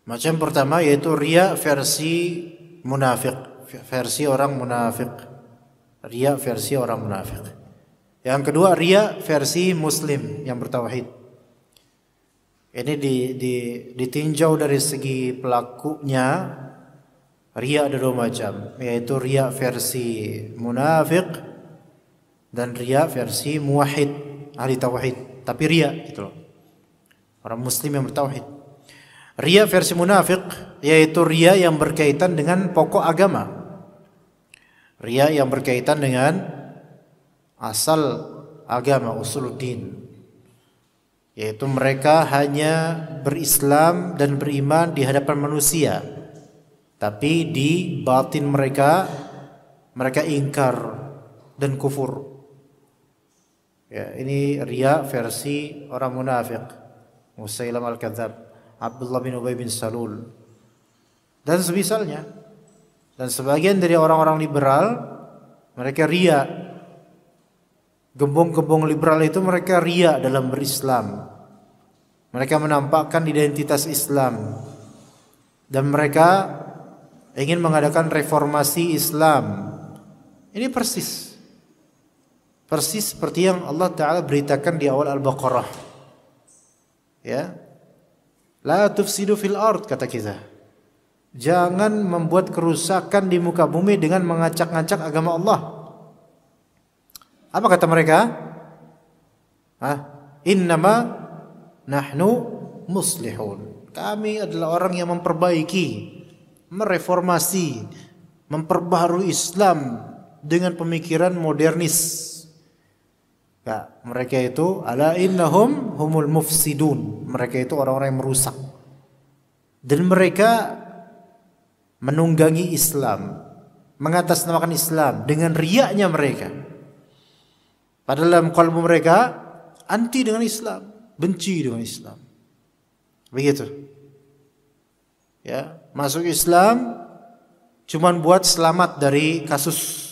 Macam pertama yaitu riya versi munafik, versi orang munafik. Riya versi orang munafik. Yang kedua riya versi muslim yang bertauhid. Ini ditinjau dari segi pelakunya. Riya ada dua macam, yaitu riya versi munafik dan riya versi muwahhid, ahli tauhid, tapi riya gitu loh. Orang muslim yang bertauhid. Riya versi munafik yaitu riya yang berkaitan dengan pokok agama. Riya yang berkaitan dengan asal agama, usuluddin. Yaitu mereka hanya berislam dan beriman di hadapan manusia, tapi di batin mereka ingkar dan kufur. Ya, ini riya versi orang munafik. Musailam al-Kadzab, Abdullah bin Ubay bin Salul, dan semisalnya. Dan sebagian dari orang-orang liberal, mereka riya. Gembong-gembong liberal itu mereka riya dalam berislam. Mereka menampakkan identitas Islam. Dan mereka ingin mengadakan reformasi Islam. Ini persis seperti yang Allah Ta'ala beritakan di awal Al-Baqarah. Ya. La tufsidu fil ard, kata kita. Jangan membuat kerusakan di muka bumi dengan mengacak-ngacak agama Allah. Apa kata mereka? Innama nahnu muslihun. Kami adalah orang yang memperbaiki, mereformasi, memperbaharui Islam dengan pemikiran modernis. Ya, mereka itu ala innahum humul mufsidun. Mereka itu orang-orang yang merusak. Dan mereka menunggangi Islam, mengatasnamakan Islam dengan riaknya mereka. Padahal dalam kalbu mereka anti dengan Islam, benci dengan Islam. Begitu. Ya, masuk Islam cuman buat selamat dari kasus.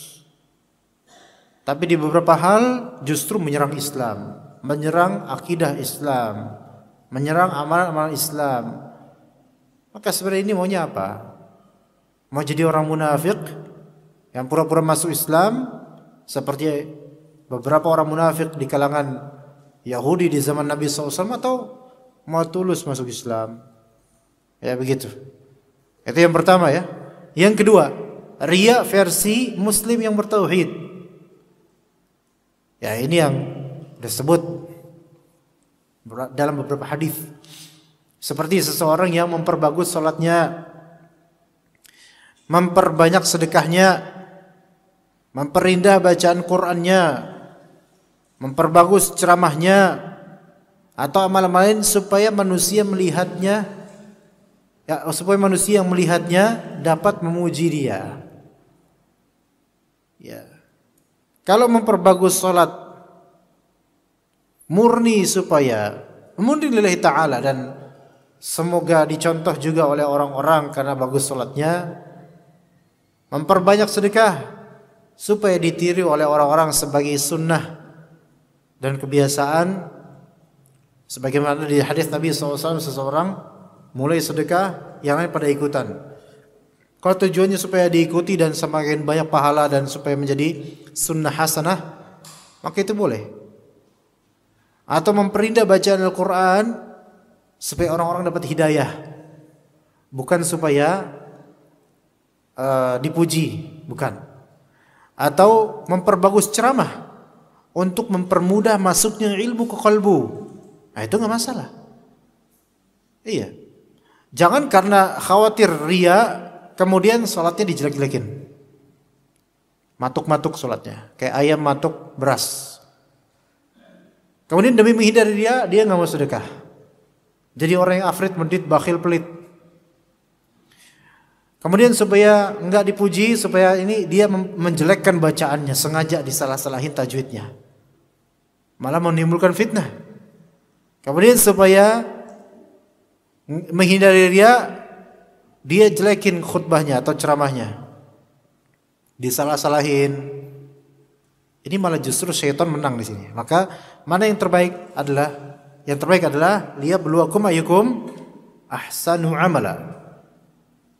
Tapi di beberapa hal justru menyerang Islam, menyerang akidah Islam, menyerang amalan-amalan Islam. Maka sebenarnya ini maunya apa? Mau jadi orang munafik yang pura-pura masuk Islam seperti beberapa orang munafik di kalangan Yahudi di zaman Nabi SAW, atau mau tulus masuk Islam? Ya begitu. Itu yang pertama ya. Yang kedua, riya versi muslim yang bertauhid. Ya ini yang disebut dalam beberapa hadis. Seperti seseorang yang memperbagus salatnya, memperbanyak sedekahnya, memperindah bacaan Qur'annya, memperbagus ceramahnya, atau amal lain supaya manusia melihatnya, ya, supaya manusia yang melihatnya dapat memuji dia. Ya. Kalau memperbagus salat murni supaya murni lillahi ta'ala, dan semoga dicontoh juga oleh orang-orang karena bagus salatnya, memperbanyak sedekah supaya ditiru oleh orang-orang sebagai sunnah dan kebiasaan, sebagaimana di hadis Nabi SAW, seseorang mulai sedekah yang lain pada ikutan. Kalau tujuannya supaya diikuti dan semakin banyak pahala dan supaya menjadi sunnah hasanah, maka itu boleh. Atau memperindah bacaan Al-Quran supaya orang-orang dapat hidayah, bukan supaya dipuji, bukan. Atau memperbagus ceramah untuk mempermudah masuknya ilmu ke kalbu, nah itu nggak masalah. Iya, jangan karena khawatir ria kemudian sholatnya dijelek-jelekin, matuk-matuk sholatnya kayak ayam matuk beras. Kemudian demi menghindari dia nggak mau sedekah, jadi orang yang afrit, mendit, bakhil, pelit. Kemudian supaya enggak dipuji, supaya ini dia menjelekkan bacaannya, sengaja disalah-salahin tajwidnya, malah menimbulkan fitnah. Kemudian supaya menghindari dia jelekin khutbahnya atau ceramahnya, disalah-salahin. Ini malah justru syaitan menang di sini. Maka mana yang terbaik adalah liyabluwakum ayyukum ahsanu amala,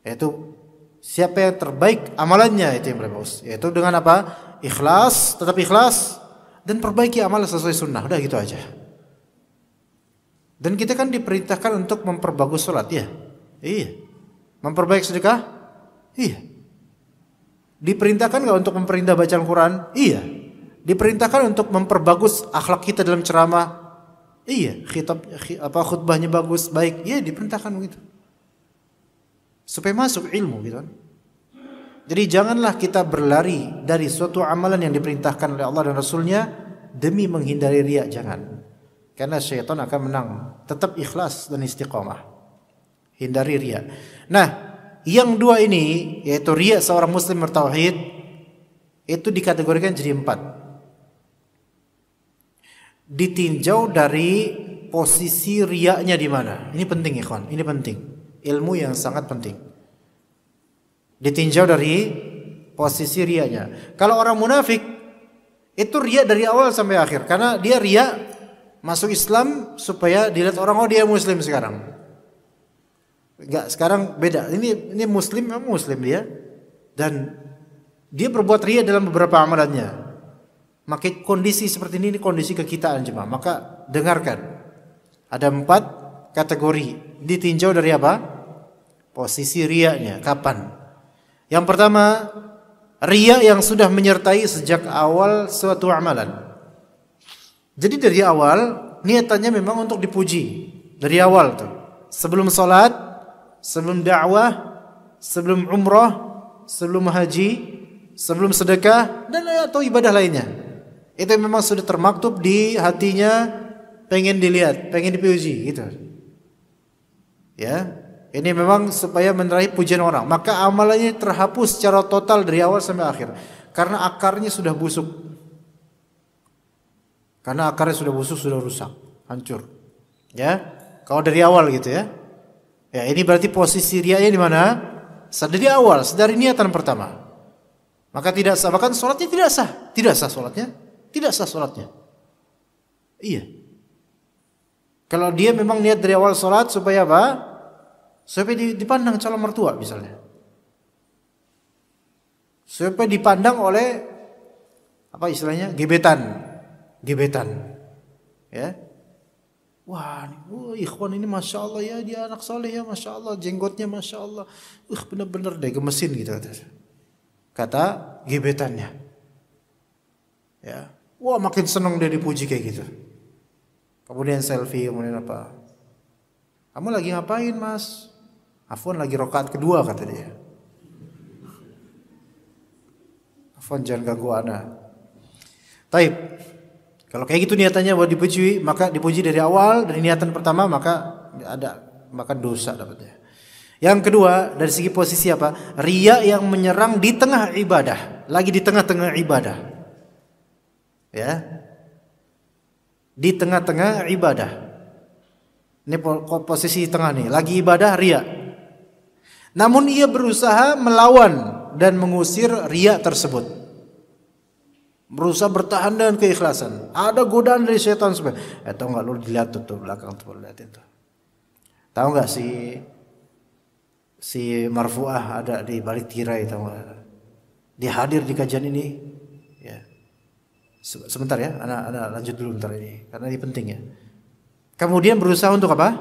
yaitu siapa yang terbaik amalannya, itu yang paling bagus. Yaitu dengan apa? Ikhlas, tetap ikhlas, dan perbaiki amal sesuai sunnah. Udah gitu aja. Dan kita kan diperintahkan untuk memperbagus sholat, ya. Iya. Memperbaiki sedekah? Iya. Diperintahkan nggak untuk memperindah bacaan Quran? Iya. Diperintahkan untuk memperbagus akhlak kita dalam ceramah? Iya. Khutbahnya bagus, baik. Iya, diperintahkan begitu. Supaya masuk ilmu gitu kan. Jadi janganlah kita berlari dari suatu amalan yang diperintahkan oleh Allah dan Rasulnya demi menghindari riya, jangan. Karena syaitan akan menang. Tetap ikhlas dan istiqamah, hindari riya. Nah, yang dua ini, yaitu riya seorang muslim bertauhid, itu dikategorikan jadi 4. Ditinjau dari posisi riyanya di mana. Ini penting ikhwan, ini penting. Ilmu yang sangat penting. Ditinjau dari posisi riyanya. Kalau orang munafik itu riya dari awal sampai akhir, karena dia riya masuk Islam supaya dilihat orang, oh dia muslim sekarang. Enggak, sekarang beda. Ini muslim, memang muslim dia, dan dia berbuat riya dalam beberapa amalannya. Maka kondisi seperti ini kondisi kekitaan jemaah. Maka dengarkan. Ada 4 kategori. Ditinjau dari apa? Posisi riyanya, kapan? Yang pertama, riya yang sudah menyertai sejak awal suatu amalan. Jadi dari awal niatannya memang untuk dipuji. Dari awal tuh. Sebelum salat, sebelum dakwah, sebelum umrah, sebelum haji, sebelum sedekah, dan atau ibadah lainnya. Itu memang sudah termaktub di hatinya, pengen dilihat, pengen dipuji gitu. Ya. Ini memang supaya meraih pujian orang. Maka amalannya terhapus secara total dari awal sampai akhir. Karena akarnya sudah busuk. Karena akarnya sudah busuk, sudah rusak, hancur. Ya. Kalau dari awal gitu ya. Ya, ini berarti posisi riyanya di mana? Dari awal, dari niatan pertama. Maka tidak sah, bahkan sholatnya tidak sah. Tidak sah sholatnya. Tidak sah sholatnya. Iya. Kalau dia memang niat dari awal sholat supaya apa? Supaya dipandang calon mertua misalnya. Supaya dipandang oleh apa istilahnya? Gebetan. Ya. Wah, ikhwan ini masya Allah ya, dia anak soleh ya, masya Allah, jenggotnya masya Allah, bener-bener deh gemesin gitu kata gebetannya. Ya, wah makin senang dia dipuji kayak gitu. Kemudian selfie, kemudian apa? Kamu lagi ngapain mas? Afwan lagi rakaat kedua kata dia. Afwan jangan ganggu ana. Taib. Kalau kayak gitu niatannya buat dipuji, maka dipuji dari awal, dari niatan pertama, maka dosa dapatnya. Yang kedua, dari segi posisi apa? Riya yang menyerang di tengah ibadah, lagi di tengah-tengah ibadah. Ya. Di tengah-tengah ibadah. Ini posisi tengah nih, lagi ibadah riya. Namun ia berusaha melawan dan mengusir riya tersebut. Berusaha bertahan dengan keikhlasan. Ada godaan dari setan supaya, tahu nggak lu dilihat tuh belakang tuh liatin tuh. Tahu nggak si marfu'ah ada di balik tirai, tahu nggak? Dia hadir di kajian ini, ya. Sebentar ya, ana lanjut dulu bentar ini, karena ini penting ya. Kemudian berusaha untuk apa?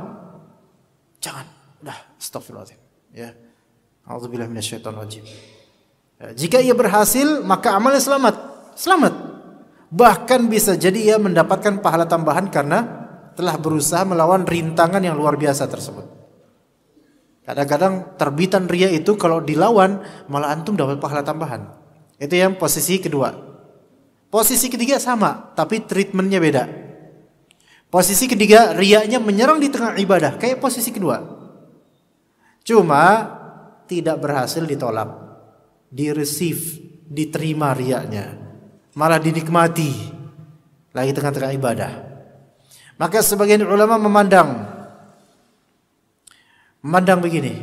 Jangan, udah, astagfirullahaladzim, ya. A'udzubillahi minasyaitonirrajim. Ya, jika ia berhasil, maka amalnya selamat. Bahkan bisa jadi ia mendapatkan pahala tambahan karena telah berusaha melawan rintangan yang luar biasa tersebut. Kadang-kadang terbitan ria itu kalau dilawan malah antum dapat pahala tambahan. Itu yang posisi kedua. Posisi ketiga sama, tapi treatmentnya beda. Posisi ketiga, riaknya menyerang di tengah ibadah, kayak posisi kedua. Cuma tidak berhasil ditolak, di-receive, diterima riaknya, malah dinikmati lagi tengah-tengah ibadah. Maka sebagian ulama memandang begini,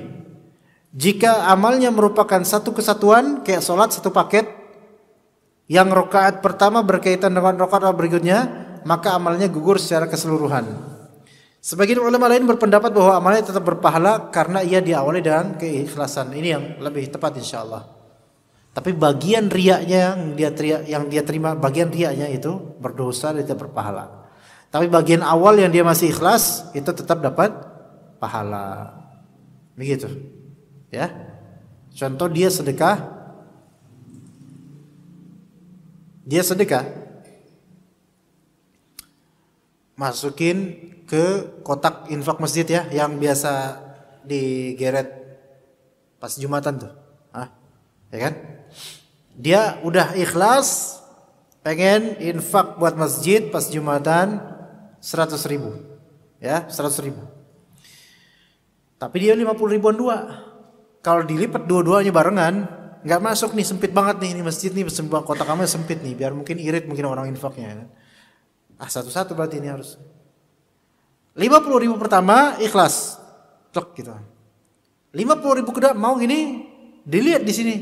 jika amalnya merupakan satu kesatuan, kayak sholat satu paket, yang rakaat pertama berkaitan dengan rakaat berikutnya, maka amalnya gugur secara keseluruhan. Sebagian ulama lain berpendapat bahwa amalnya tetap berpahala karena ia diawali dengan keikhlasan. Ini yang lebih tepat insyaallah. Tapi bagian riaknya yang dia terima, bagian riaknya itu berdosa dan tidak berpahala. Tapi bagian awal yang dia masih ikhlas itu tetap dapat pahala. Begitu. Ya. Contoh dia sedekah. Masukin ke kotak infak masjid ya, yang biasa digeret pas Jumatan tuh. Ya kan? Dia udah ikhlas pengen infak buat masjid pas Jumatan 100.000. Ya, 100.000. Tapi dia 50.000-an dua. Kalau dilipat dua-duanya barengan, nggak masuk nih, sempit banget nih, ini masjid nih, kotak amal sempit nih, biar mungkin irit mungkin orang infaknya. Satu-satu berarti ini harus. 50.000 pertama ikhlas, tek gitu. 50.000 kedua mau gini, dilihat di sini.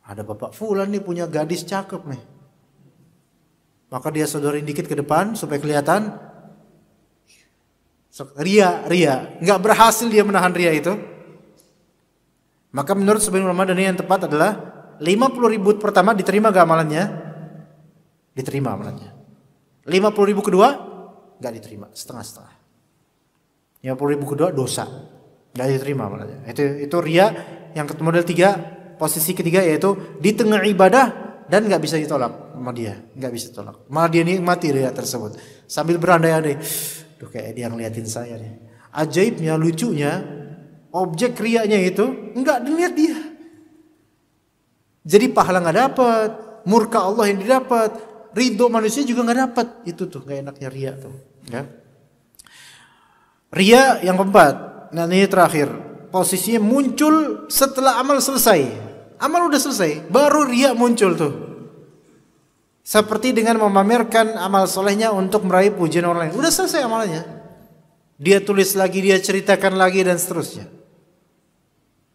Ada Bapak Fulan nih punya gadis cakep nih. Maka dia sodorin dikit ke depan supaya kelihatan. Ria, nggak berhasil dia menahan ria itu. Maka menurut sebagian ulama dan yang tepat adalah 50.000 pertama diterima gak amalannya? Diterima amalannya. 50.000 kedua gak diterima, setengah-setengah. 50.000 kedua dosa, gak diterima amalannya. Itu ria yang model 3, posisi ketiga yaitu di tengah ibadah dan gak bisa ditolak sama dia, gak bisa ditolak. Malah dia nikmati ria tersebut sambil berandai-andai. Duh, kayak dia ngeliatin saya nih. Ajaibnya, lucunya, objek riaknya itu enggak dilihat dia. Jadi pahala enggak dapat, murka Allah yang didapat, ridho manusia juga enggak dapat. Itu tuh enggak enaknya riak tuh, ya. Riak yang keempat, nah ini terakhir. Posisinya muncul setelah amal selesai. Amal udah selesai, baru riak muncul tuh. Seperti dengan memamerkan amal solehnya untuk meraih pujian orang lain. Udah selesai amalnya. Dia tulis lagi, dia ceritakan lagi dan seterusnya.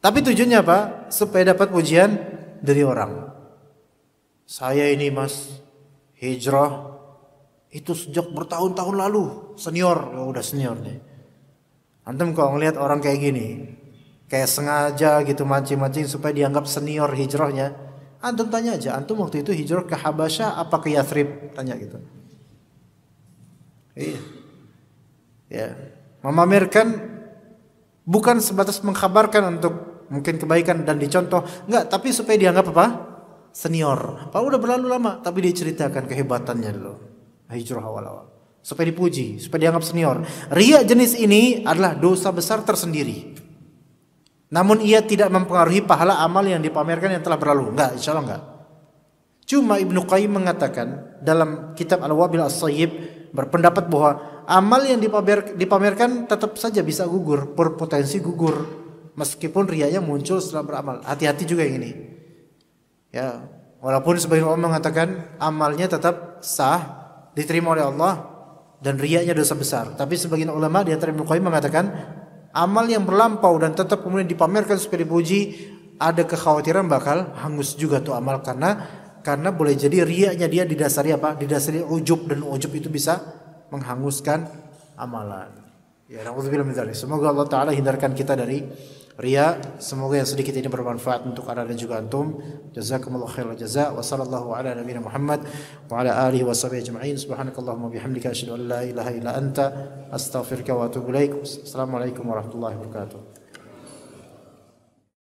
Tapi tujuannya apa? Supaya dapat pujian dari orang. Saya ini mas, hijrah itu sejak bertahun-tahun lalu. Senior, udah senior nih. Antum kalau ngelihat orang kayak gini, kayak sengaja gitu mancing-mancing supaya dianggap senior hijrahnya. Antum tanya aja, antum waktu itu hijrah ke Habasyah apa ke Yathrib? Tanya gitu. Iya. Ya. Memamerkan bukan sebatas mengkhabarkan untuk mungkin kebaikan dan dicontoh, enggak, tapi supaya dianggap apa? Senior. Padahal udah berlalu lama, tapi dia ceritakan kehebatannya dulu. Hijrah awal-awal. Supaya dipuji, supaya dianggap senior. Riya jenis ini adalah dosa besar tersendiri. Namun ia tidak mempengaruhi pahala amal yang dipamerkan yang telah berlalu. Enggak, insyaallah enggak. Cuma Ibnu Qayyim mengatakan dalam kitab Al-Wabil As-Sayyib berpendapat bahwa amal yang dipamerkan tetap saja bisa gugur, berpotensi gugur meskipun riyanya muncul setelah beramal. Hati-hati juga yang ini. Ya, walaupun sebagian ulama mengatakan amalnya tetap sah, diterima oleh Allah dan riyanya dosa besar. Tapi sebagian ulama di antara Ibnu Qayyim mengatakan amal yang berlampau dan tetap kemudian dipamerkan supaya dipuji, ada kekhawatiran bakal hangus juga tuh amal karena boleh jadi riyanya dia didasari apa? Didasari ujub, dan ujub itu bisa menghanguskan amalan. Ya, na'udzubillah min dzalik. Semoga Allah taala hindarkan kita dari riya. Semoga yang sedikit ini bermanfaat untuk ana dan juga antum. Jazakumullahu khairal jazaa wa sallallahu ala nabiyina Muhammad wa ala alihi wa sahbihi ajma'in. Subhanakallahumma bihamdika asyhadu an la ilaha illa anta astaghfiruka wa atubu ilaik. Assalamualaikum warahmatullahi wabarakatuh.